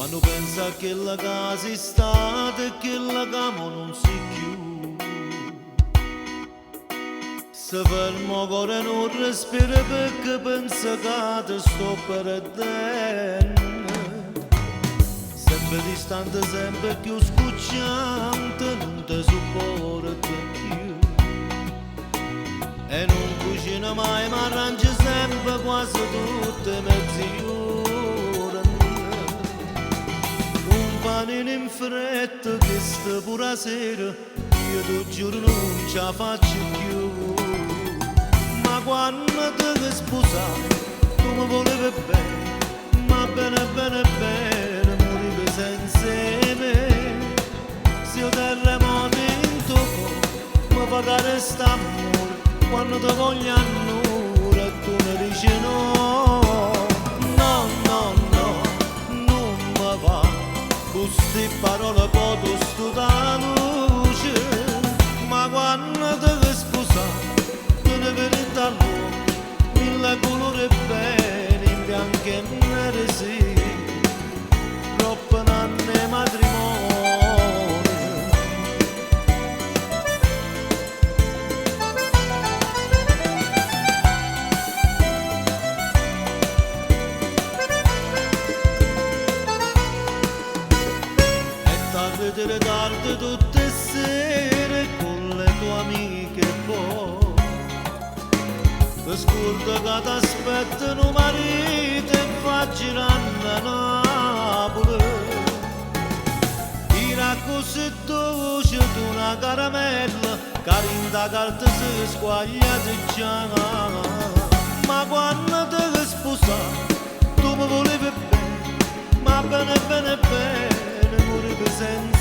Quando pensa che la casa è stata e che la cama non si chiude, se fermo cuore non respira perché pensa che ti sto perdendo. Sempre distante, sempre più scucciante, non ti supporto più. E non cucina mai, ma arrangia sempre quasi tutte le mezz'ore. Un panino in fretta che sta pure sera, io ti giuro non ce la faccio più. Ma quando ti sposai, tu mi volevi bene, ma bene, bene, bene, morivi senza me. Se io terremoto in tuo cuore, mi fa che resta amore. Quando ti voglio annura tu mi dici no, no, no, no, non mi va. Queste parole poi tu studa luce, ma quando ti sposai, te ne verità l'uomo, mille colori bene, in bianco e nero sì, troppo anni matrimonio. Vedere tardi tutte le sere con le tue amiche e poi ti scorda che ti aspettano marito e fa girare a Napoli. Tira così dolce di una caramella che in da carta si squaglia già. Ma quando ti sposai tu mi volevi bene, ma bene bene bene, morivi senza